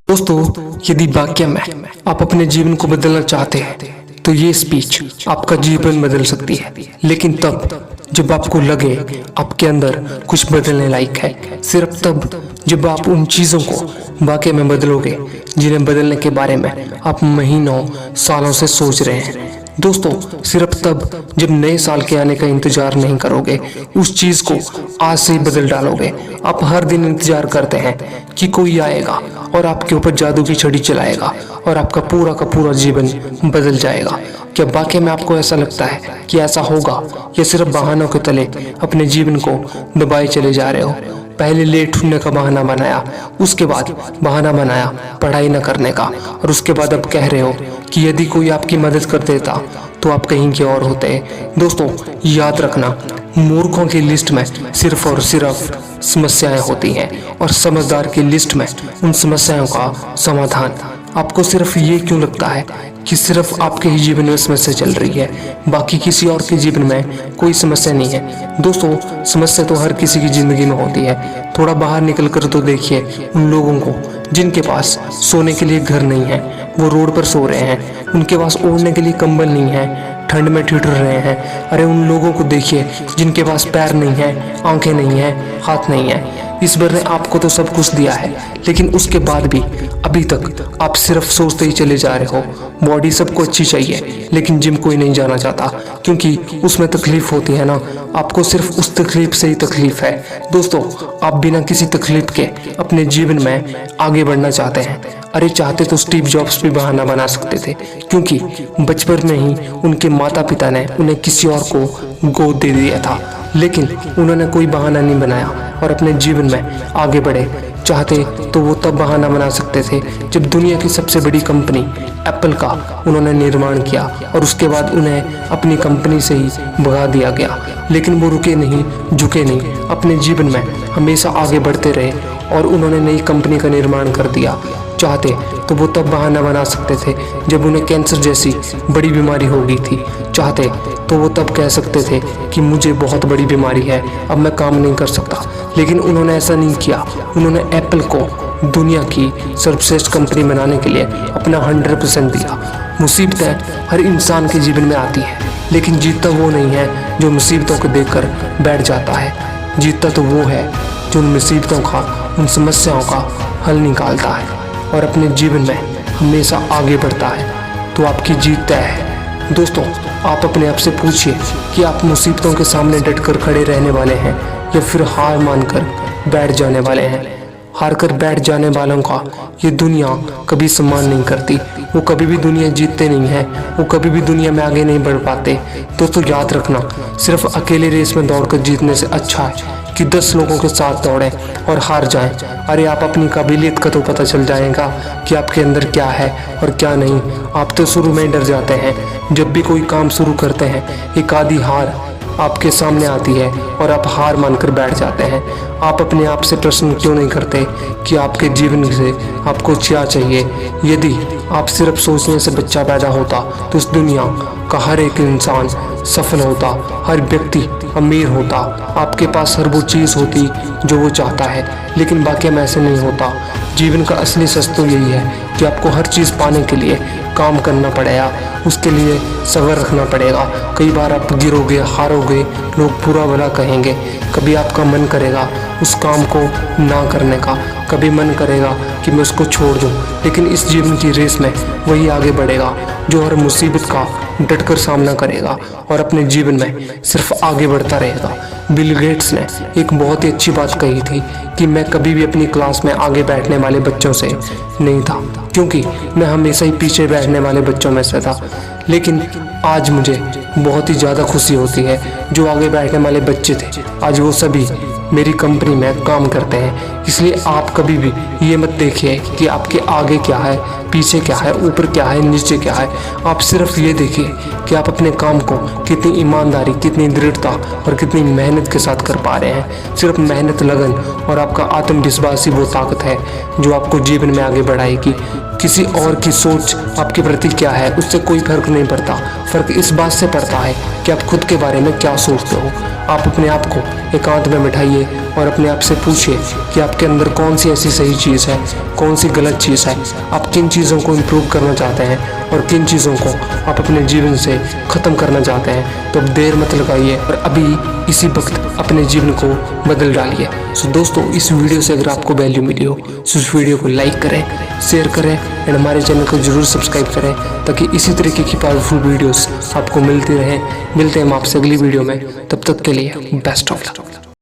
दोस्तों, यदि वाक्य में आप अपने जीवन को बदलना चाहते हैं तो ये स्पीच आपका जीवन बदल सकती है, लेकिन तब जब आपको लगे आपके अंदर कुछ बदलने लायक है। सिर्फ तब जब आप उन चीज़ों को वाकई में बदलोगे जिन्हें बदलने के बारे में आप महीनों सालों से सोच रहे हैं। दोस्तों, सिर्फ तब जब नए साल के आने का इंतजार नहीं करोगे, उस चीज़ को आज से ही बदल डालोगे। आप हर दिन इंतजार करते हैं कि कोई आएगा और आपके ऊपर जादू की छड़ी चलाएगा और आपका पूरा का पूरा जीवन बदल जाएगा। क्या वाकई में आपको ऐसा लगता है कि ऐसा होगा, या सिर्फ बहानों के तले अपने जीवन को दबाए चले जा रहे हो? पहले लेट उठने का बहाना बनाया, उसके बाद बहाना बनाया पढ़ाई न करने का, और उसके बाद अब कह रहे हो कि यदि कोई आपकी मदद कर देता तो आप कहीं के और होते। दोस्तों, याद रखना, मूर्खों की लिस्ट में सिर्फ और सिर्फ समस्याएं होती हैं और समझदार की लिस्ट में उन समस्याओं का समाधान। आपको सिर्फ ये क्यों लगता है कि सिर्फ आपके ही जीवन में समस्या चल रही है, बाकी किसी और के जीवन में कोई समस्या नहीं है? दोस्तों, समस्या तो हर किसी की जिंदगी में होती है। थोड़ा बाहर निकल कर तो देखिए उन लोगों को जिनके पास सोने के लिए घर नहीं है, वो रोड पर सो रहे हैं। उनके पास ओढ़ने के लिए कंबल नहीं है, ठंड में ठिठुर रहे हैं। अरे उन लोगों को देखिए जिनके पास पैर नहीं है, आंखें नहीं है, हाथ नहीं है। ईश्वर ने आपको तो सब कुछ दिया है, लेकिन उसके बाद भी अभी तक आप सिर्फ सोचते ही चले जा रहे हो। बॉडी सबको अच्छी चाहिए, लेकिन जिम कोई नहीं जाना चाहता, क्योंकि उसमें तकलीफ होती है ना। आपको सिर्फ उस तकलीफ से ही तकलीफ है। दोस्तों, आप बिना किसी तकलीफ के अपने जीवन में आगे बढ़ना चाहते हैं। अरे चाहते तो स्टीव जॉब्स भी बहाना बना सकते थे, क्योंकि बचपन में ही उनके माता पिता ने उन्हें किसी और को गोद दे दिया था, लेकिन उन्होंने कोई बहाना नहीं बनाया और अपने जीवन में आगे बढ़े। चाहते तो वो तब बहाना बना सकते थे जब दुनिया की सबसे बड़ी कंपनी एप्पल का उन्होंने निर्माण किया और उसके बाद उन्हें अपनी कंपनी से ही भगा दिया गया, लेकिन वो रुके नहीं, झुके नहीं, अपने जीवन में हमेशा आगे बढ़ते रहे और उन्होंने नई कंपनी का निर्माण कर दिया। चाहते तो वो तब बहाना बना सकते थे जब उन्हें कैंसर जैसी बड़ी बीमारी हो गई थी। चाहते तो वो तब कह सकते थे कि मुझे बहुत बड़ी बीमारी है, अब मैं काम नहीं कर सकता, लेकिन उन्होंने ऐसा नहीं किया। उन्होंने एप्पल को दुनिया की सर्वश्रेष्ठ कंपनी बनाने के लिए अपना 100% दिया। मुसीबतें हर इंसान के जीवन में आती है, लेकिन जीतता वो नहीं है जो मुसीबतों को देखकर बैठ जाता है। जीतता तो वो है जो उन मुसीबतों का, उन समस्याओं का हल निकालता है और अपने जीवन में हमेशा आगे बढ़ता है। तो आपकी जीत तय है। दोस्तों, आप अपने आप से पूछिए कि आप मुसीबतों के सामने डटकर खड़े रहने वाले हैं या फिर हार मानकर बैठ जाने वाले हैं। हार कर बैठ जाने वालों का ये दुनिया कभी सम्मान नहीं करती। वो कभी भी दुनिया जीतते नहीं हैं, वो कभी भी दुनिया में आगे नहीं बढ़ पाते। दोस्तों, याद रखना, सिर्फ अकेले रेस में दौड़कर जीतने से अच्छा है कि 10 लोगों के साथ दौड़ें और हार जाएं। अरे आप अपनी काबिलियत का तो पता चल जाएगा कि आपके अंदर क्या है और क्या नहीं। आप तो शुरू में डर जाते हैं। जब भी कोई काम शुरू करते हैं, एक आधी हार आपके सामने आती है और आप हार मानकर बैठ जाते हैं। आप अपने आप से प्रश्न क्यों नहीं करते कि आपके जीवन से आपको क्या चाहिए? यदि आप सिर्फ सोचने से बच्चा पैदा होता तो इस दुनिया का हर एक इंसान सफल होता, हर व्यक्ति अमीर होता, आपके पास हर वो चीज़ होती जो वो चाहता है, लेकिन वाकई में ऐसे नहीं होता। जीवन का असली सच तो यही है कि आपको हर चीज़ पाने के लिए काम करना पड़ेगा, उसके लिए सब्र रखना पड़ेगा। कई बार आप गिरोगे, हारोगे, लोग बुरा भला कहेंगे। कभी आपका मन करेगा उस काम को ना करने का, कभी मन करेगा कि मैं उसको छोड़ दूं, लेकिन इस जीवन की रेस में वही आगे बढ़ेगा जो हर मुसीबत का डटकर सामना करेगा और अपने जीवन में सिर्फ आगे बढ़ता रहेगा। बिल गेट्स ने एक बहुत ही अच्छी बात कही थी कि मैं कभी भी अपनी क्लास में आगे बैठने वाले बच्चों से नहीं था, क्योंकि मैं हमेशा ही पीछे बैठने वाले बच्चों में से था। लेकिन आज मुझे बहुत ही ज़्यादा खुशी होती है जो आगे बैठने वाले बच्चे थे, आज वो सभी मेरी कंपनी में काम करते हैं। इसलिए आप कभी भी ये मत देखिए कि आपके आगे क्या है, पीछे क्या है, ऊपर क्या है, नीचे क्या है। आप सिर्फ ये देखिए कि आप अपने काम को कितनी ईमानदारी, कितनी दृढ़ता और कितनी मेहनत के साथ कर पा रहे हैं। सिर्फ मेहनत, लगन और आपका आत्मविश्वास ही वो ताकत है जो आपको जीवन में आगे बढ़ाएगी। किसी और की सोच आपके प्रति क्या है उससे कोई फर्क नहीं पड़ता। फर्क इस बात से पड़ता है कि आप खुद के बारे में क्या सोचते हो। आप अपने आप को एकांत में बिठाइए और अपने आप से पूछिए कि आपके अंदर कौन सी ऐसी सही चीज़ है, कौन सी गलत चीज़ है, आप किन चीज़ों को इम्प्रूव करना चाहते हैं और किन चीज़ों को आप अपने जीवन से ख़त्म करना चाहते हैं। तो अब देर मत लगाइए और अभी इसी वक्त अपने जीवन को बदल डालिए। सो दोस्तों, इस वीडियो से अगर आपको वैल्यू मिली हो तो इस वीडियो को लाइक करें, शेयर करें एंड हमारे चैनल को जरूर सब्सक्राइब करें ताकि इसी तरीके की पावरफुल वीडियोस आपको मिलती रहें। मिलते हैं हम आपसे अगली वीडियो में, तब तक के लिए बेस्ट ऑफ लक।